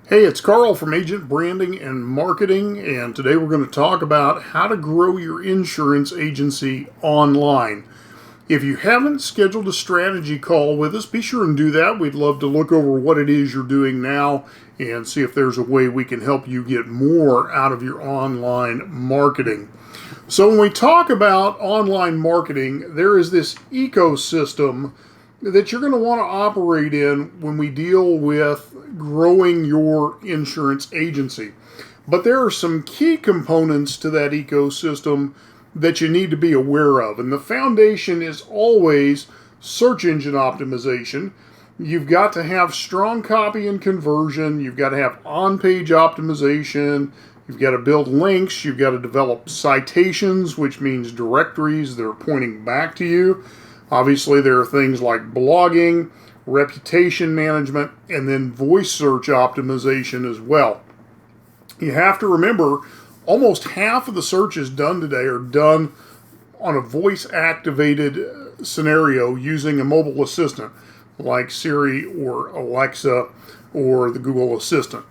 Hey, it's Carl from Agent Branding and Marketing, and today we're going to talk about how to grow your insurance agency online. If you haven't scheduled a strategy call with us, be sure and do that. We'd love to look over what it is you're doing now and see if there's a way we can help you get more out of your online marketing. So when we talk about online marketing, there is this ecosystem that you're going to want to operate in when we deal with growing your insurance agency. But there are some key components to that ecosystem that you need to be aware of. And the foundation is always search engine optimization. You've got to have strong copy and conversion. You've got to have on-page optimization. You've got to build links. You've got to develop citations, which means directories that are pointing back to you. Obviously, there are things like blogging, reputation management, and then voice search optimization as well. You have to remember, almost half of the searches done today are done on a voice-activated scenario using a mobile assistant like Siri or Alexa or the Google Assistant.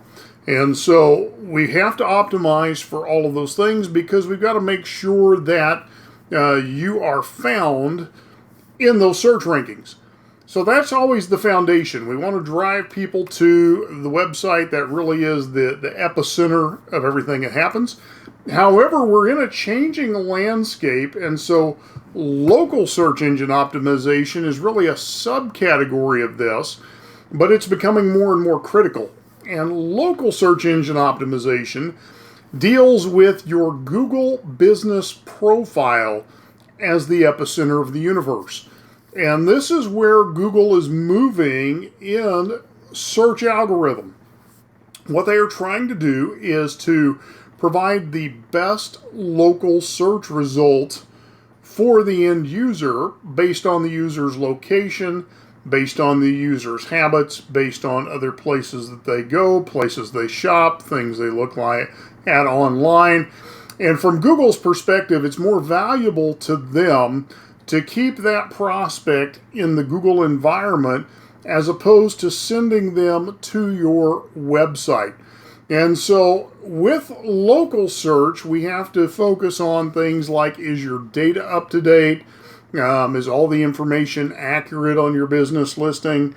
And so we have to optimize for all of those things because we've got to make sure that you are found in those search rankings. So that's always the foundation. We want to drive people to the website that really is the epicenter of everything that happens. However, we're in a changing landscape, and so local search engine optimization is really a subcategory of this, but it's becoming more and more critical. And local search engine optimization deals with your Google business profile as the epicenter of the universe. And this is where Google is moving in search algorithm. What they are trying to do is to provide the best local search result for the end user based on the user's location, based on the user's habits, based on other places that they go, places they shop, things they look like at online. And from Google's perspective, it's more valuable to them to keep that prospect in the Google environment as opposed to sending them to your website. And so with local search, we have to focus on things like, is your data up to date? Is all the information accurate on your business listing?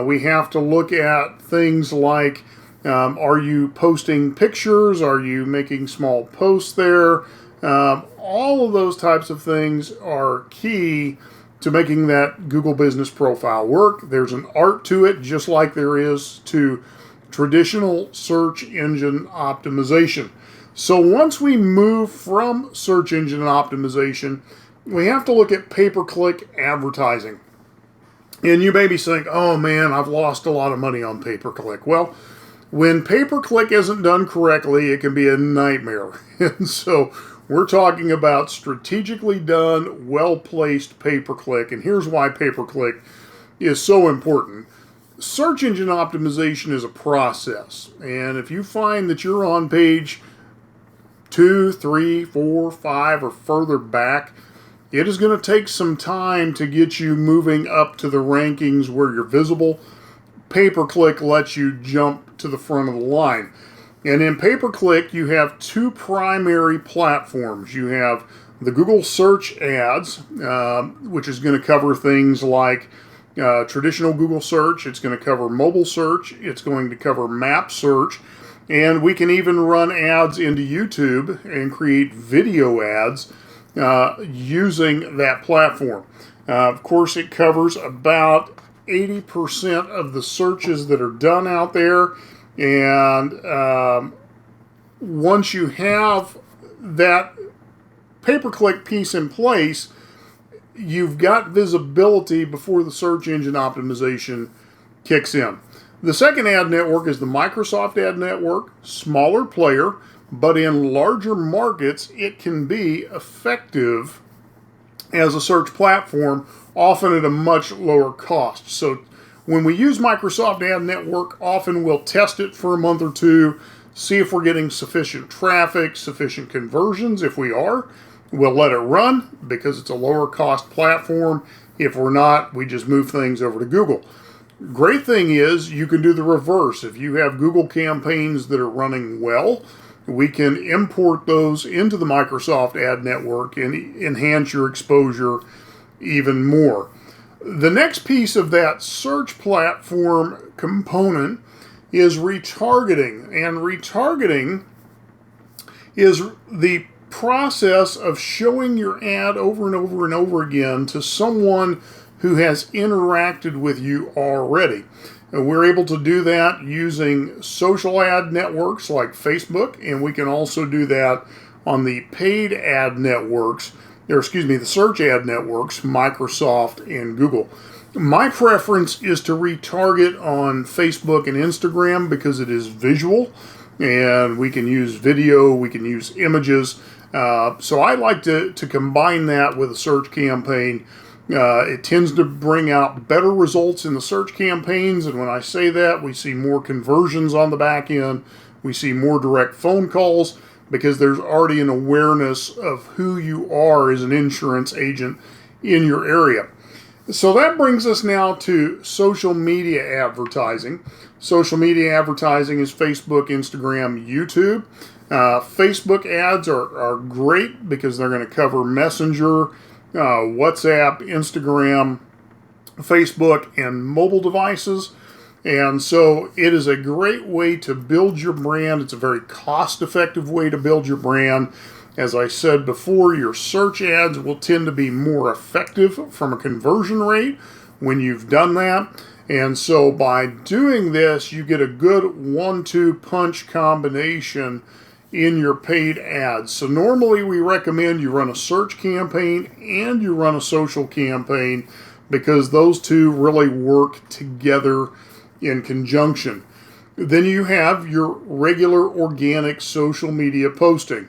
We have to look at things like, are you posting pictures? Are you making small posts there? All of those types of things are key to making that Google business profile work. There's an art to it, just like there is to traditional search engine optimization. So once we move from search engine optimization, we have to look at pay-per-click advertising. And you may be saying, oh man, I've lost a lot of money on pay-per-click. Well, when pay-per-click isn't done correctly, it can be a nightmare. And so we're talking about strategically done, well-placed pay-per-click. And here's why pay-per-click is so important. Search engine optimization is a process. And if you find that you're on page 2, 3, 4, 5, or further back, it is going to take some time to get you moving up to the rankings where you're visible. Pay-per-click lets you jump to the front of the line. And in pay-per-click, you have two primary platforms. You have the Google search ads, which is going to cover things like traditional Google search. It's going to cover mobile search. It's going to cover map search. And we can even run ads into YouTube and create video ads using that platform. Of course, it covers about 80% of the searches that are done out there. And once you have that pay-per-click piece in place, you've got visibility before the search engine optimization kicks in. The second ad network is the Microsoft ad network, smaller player, but in larger markets, it can be effective as a search platform, often at a much lower cost. So when we use Microsoft Ad Network, often we'll test it for a month or two, see if we're getting sufficient traffic, sufficient conversions. If we are, we'll let it run because it's a lower cost platform. If we're not, we just move things over to Google. Great thing is you can do the reverse. If you have Google campaigns that are running well, we can import those into the Microsoft Ad Network and enhance your exposure even more. The next piece of that search platform component is retargeting. And retargeting is the process of showing your ad over and over and over again to someone who has interacted with you already. And we're able to do that using social ad networks like Facebook, and we can also do that on the paid ad networks, the search ad networks, Microsoft and Google. My preference is to retarget on Facebook and Instagram because it is visual, and we can use video, we can use images. So I like to combine that with a search campaign. It tends to bring out better results in the search campaigns, and when I say that, we see more conversions on the back end, we see more direct phone calls, because there's already an awareness of who you are as an insurance agent in your area. So that brings us now to social media advertising. Social media advertising is Facebook, Instagram, YouTube. Facebook ads are great because they're going to cover Messenger, WhatsApp, Instagram, Facebook, and mobile devices. And so it is a great way to build your brand. It's a very cost-effective way to build your brand. As I said before, your search ads will tend to be more effective from a conversion rate when you've done that. And so by doing this, you get a good 1-2 punch combination in your paid ads. So normally we recommend you run a search campaign and you run a social campaign because those two really work together in conjunction. Then you have your regular organic social media posting.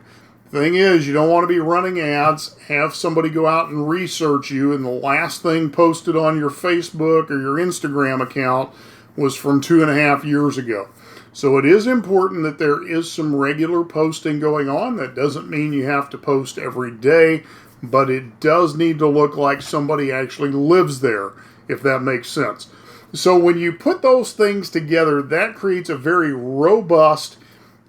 Thing is, you don't want to be running ads, have somebody go out and research you, and the last thing posted on your Facebook or your Instagram account was from 2.5 years ago. So it is important that there is some regular posting going on. That doesn't mean you have to post every day, but it does need to look like somebody actually lives there, if that makes sense. So when you put those things together, that creates a very robust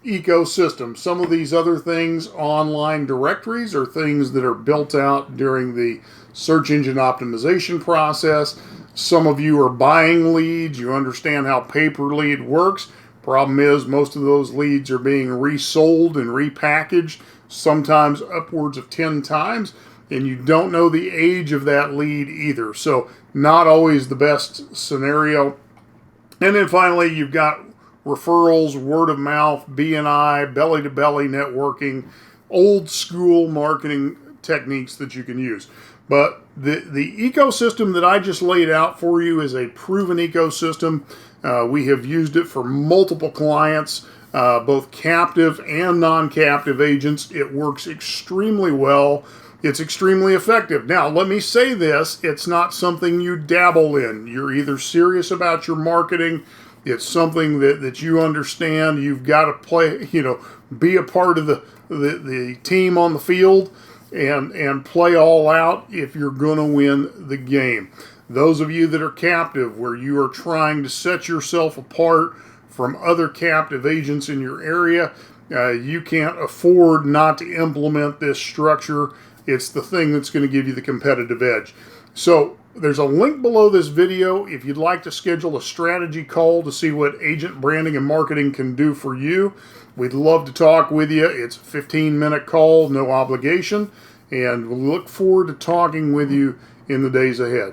ecosystem. Some of these other things, online directories, are things that are built out during the search engine optimization process. Some of you are buying leads. You understand how pay-per-lead works. Problem is, most of those leads are being resold and repackaged, sometimes upwards of 10 times, and you don't know the age of that lead either. So not always the best scenario. And then finally, you've got referrals, word of mouth, BNI, belly-to-belly networking, old school marketing techniques that you can use. But the ecosystem that I just laid out for you is a proven ecosystem. We have used it for multiple clients, both captive and non-captive agents. It works extremely well. It's extremely effective. Now, let me say this, it's not something you dabble in. You're either serious about your marketing, it's something that you understand, you've got to play, be a part of the team on the field and play all out if you're going to win the game. Those of you that are captive, where you are trying to set yourself apart from other captive agents in your area, you can't afford not to implement this structure. It's the thing that's going to give you the competitive edge. So there's a link below this video if you'd like to schedule a strategy call to see what agent branding and marketing can do for you. We'd love to talk with you. It's a 15-minute call, no obligation, and we look forward to talking with you in the days ahead.